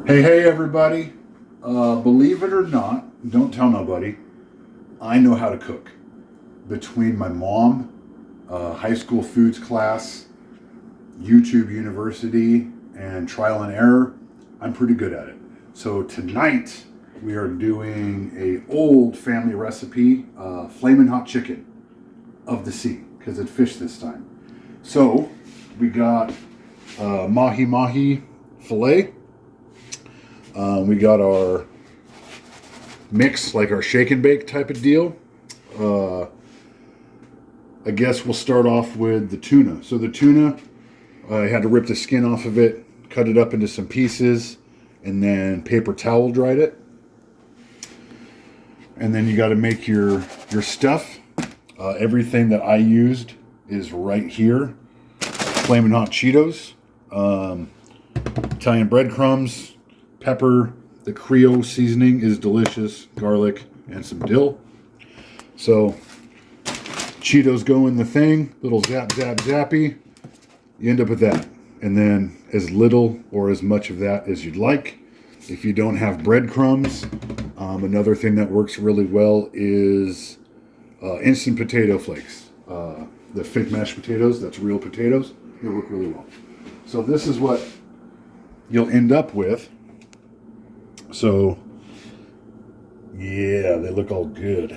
Hey, everybody. Believe it or not, don't tell nobody, I know how to cook. Between my mom, high school foods class, YouTube University, and trial and error, I'm pretty good at it. So tonight, we are doing a old family recipe, flamin' hot chicken of the sea, because it's fish this time. So, we got mahi mahi filet. We got our mix, like our shake and bake type of deal. I guess we'll start off with the tuna. So the tuna, I had to rip the skin off of it, cut it up into some pieces, and then paper towel dried it. And then you got to make your stuff. Everything that I used is right here. Flamin' Hot Cheetos, Italian breadcrumbs, pepper, the Creole seasoning is delicious, garlic, and some dill. So, Cheetos go in the thing, little zap, zap, zappy. You end up with that. And then as little or as much of that as you'd like. If you don't have breadcrumbs, another thing that works really well is instant potato flakes. The fake mashed potatoes, that's real potatoes, they work really well. So this is what you'll end up with. So, yeah, they look all good.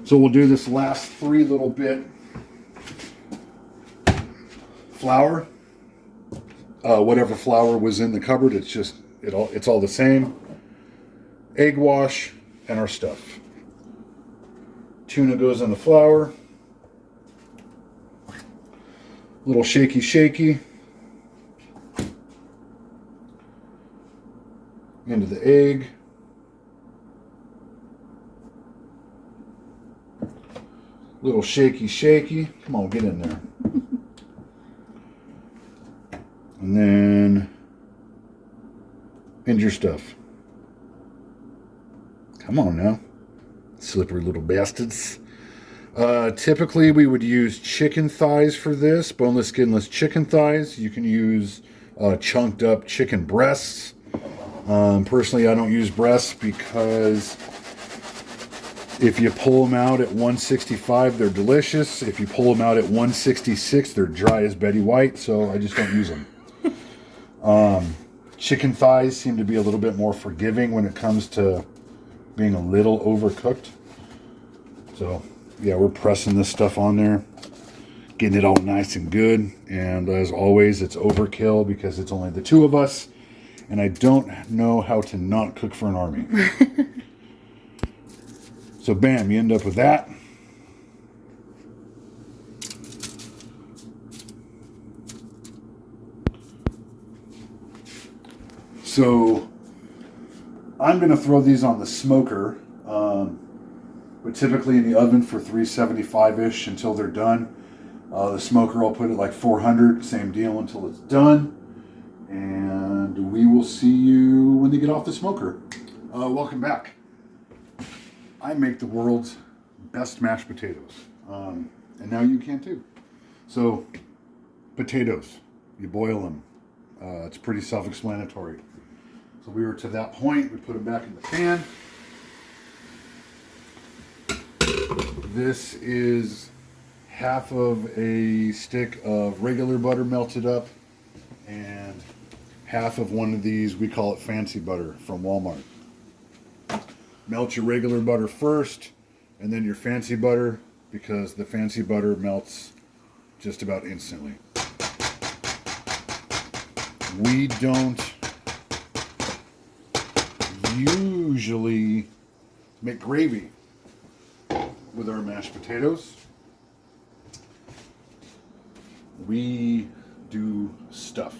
So we'll do this last three little bit. Flour, whatever flour was in the cupboard, it's all the same. Egg wash and our stuff. Tuna goes in the flour. Little shaky. Into the egg. Little shaky. Come on, get in there. And then into your stuff. Come on now. Slippery little bastards. Typically we would use chicken thighs for this. Boneless, skinless chicken thighs. You can use chunked up chicken breasts. Personally, I don't use breasts because if you pull them out at 165, they're delicious. If you pull them out at 166, they're dry as Betty White, so I just don't use them. Chicken thighs seem to be a little bit more forgiving when it comes to being a little overcooked. So, yeah, we're pressing this stuff on there, getting it all nice and good. And as always, it's overkill because it's only the two of us. And I don't know how to not cook for an army. So bam, you end up with that. So I'm going to throw these on the smoker, but typically in the oven for 375-ish until they're done. The smoker, I'll put it like 400, same deal until it's done. And we will see you when they get off the smoker. Welcome back. I make the world's best mashed potatoes. And now you can too. So, potatoes, you boil them. It's pretty self-explanatory. So we were to that point, we put them back in the pan. This is half of a stick of regular butter melted up and half of one of these, we call it fancy butter from Walmart. Melt your regular butter first and then your fancy butter because the fancy butter melts just about instantly. We don't usually make gravy with our mashed potatoes. We do stuff.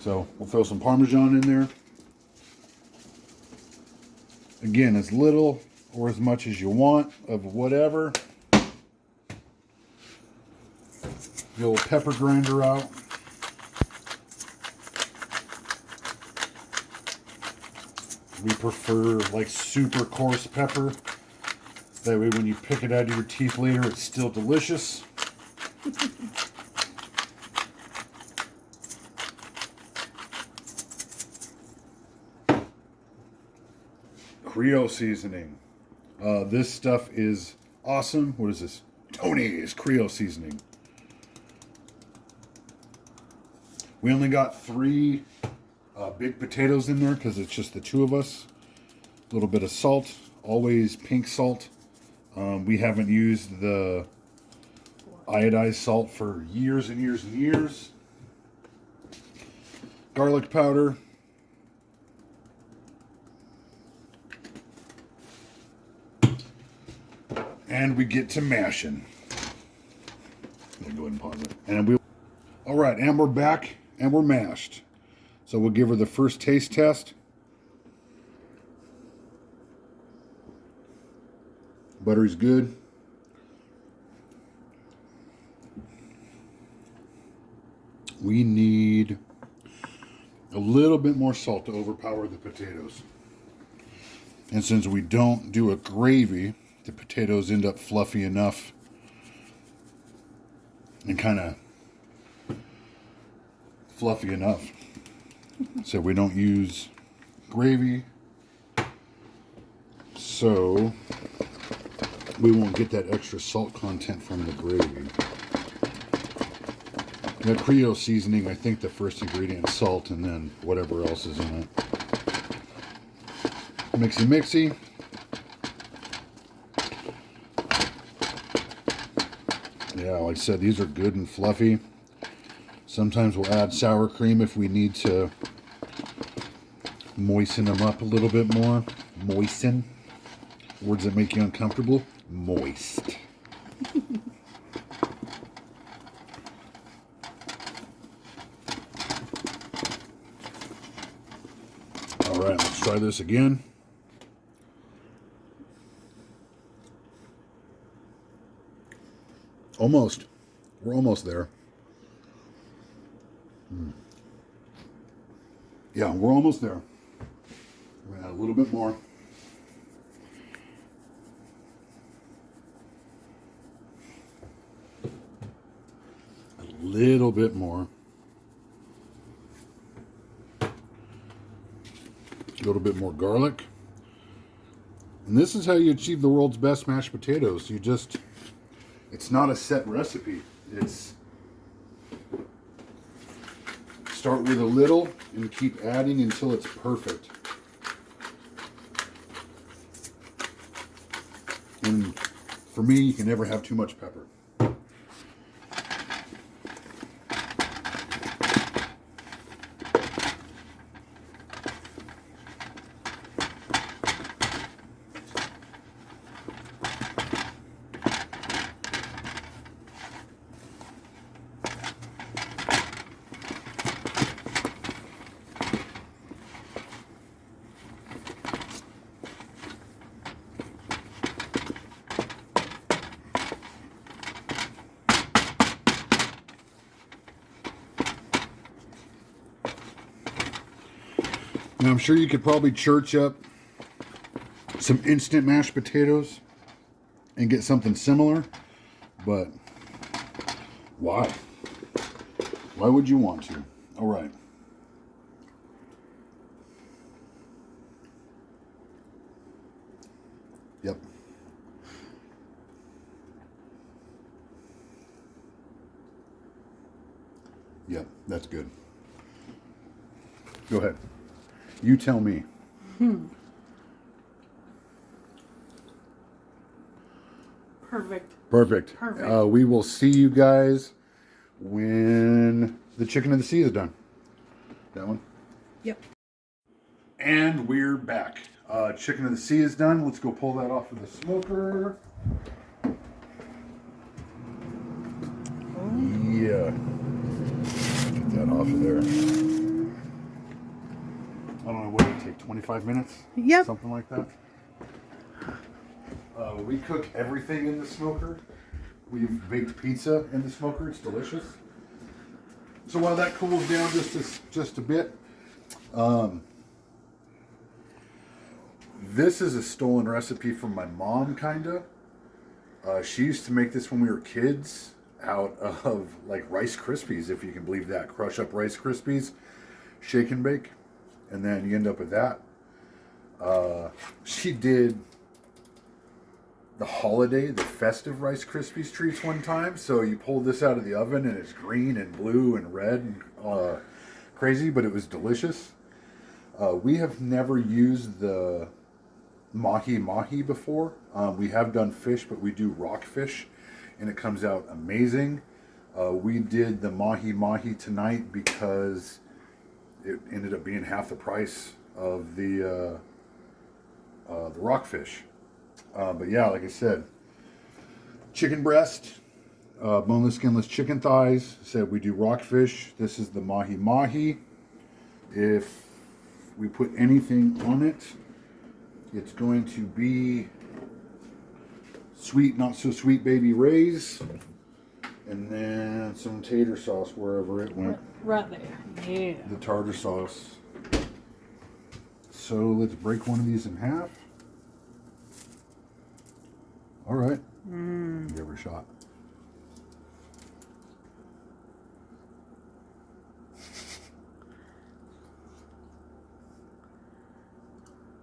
So we'll throw some Parmesan in there. Again, as little or as much as you want of whatever. The old pepper grinder out. We prefer like super coarse pepper. That way when you pick it out of your teeth later, it's still delicious. Creole seasoning. This stuff is awesome. What is this? Tony's Creole seasoning. We only got 3 big potatoes in there because it's just the 2 of us. A little bit of salt, always pink salt. We haven't used the iodized salt for years and years and years. Garlic powder. And we get to mashing. Go ahead and pause it. And all right, and we're back and we're mashed. So we'll give her the first taste test. Butter's good. We need a little bit more salt to overpower the potatoes. And since we don't do a gravy, the potatoes end up fluffy enough and kind of fluffy enough. So we don't use gravy. So we won't get that extra salt content from the gravy. The Creole seasoning, I think the first ingredient is salt and then whatever else is in it. Mixy mixy. Yeah, like I said, these are good and fluffy. Sometimes we'll add sour cream if we need to moisten them up a little bit more. Moisten. Words that make you uncomfortable. Moist. All right, let's try this again. Almost. We're almost there. Yeah, we're almost there. We're gonna add a little bit more. A little bit more. A little bit more garlic. And this is how you achieve the world's best mashed potatoes. It's not a set recipe. It's start with a little and keep adding until it's perfect. And for me, you can never have too much pepper. Now, I'm sure you could probably church up some instant mashed potatoes and get something similar, but why? Why would you want to? All right. Yep. Yep, that's good. Go ahead. You tell me. Perfect. Perfect. Perfect. We will see you guys when the chicken of the sea is done. That one? Yep. And we're back. Chicken of the sea is done. Let's go pull that off of the smoker. Yeah. Get that off of there. I don't know, what did it take, 25 minutes? Yep. Something like that. We cook everything in the smoker. We've baked pizza in the smoker. It's delicious. So while that cools down just a bit, this is a stolen recipe from my mom, kinda. She used to make this when we were kids out of like Rice Krispies, if you can believe that. Crush up Rice Krispies, shake and bake, and then you end up with that. She did the festive Rice Krispies treats one time. So you pull this out of the oven and it's green and blue and red and crazy, but it was delicious. We have never used the mahi mahi before. We have done fish, but we do rockfish, and it comes out amazing. We did the mahi mahi tonight because it ended up being half the price of the rockfish. But yeah, like I said, chicken breast, boneless, skinless chicken thighs. Said we do rockfish. This is the mahi mahi. If we put anything on it, it's going to be sweet, not so sweet baby Ray's, and then some tater sauce wherever it went. Right there. Yeah. The tartar sauce. So let's break one of these in half. All right. Give her a shot.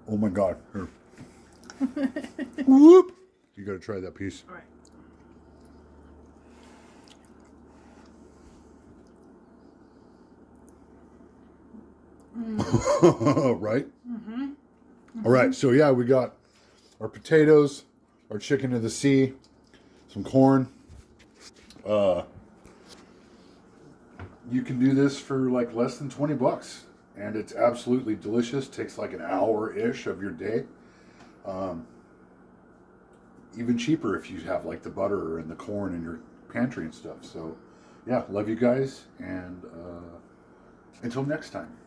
Oh my God. Here. Whoop. You got to try that piece. All right. Right? All right. So, yeah, we got our potatoes, our chicken of the sea, some corn. You can do this for like less than $20. And it's absolutely delicious. Takes like an hour-ish of your day. Even cheaper if you have like the butter and the corn in your pantry and stuff. So, yeah, love you guys. And until next time.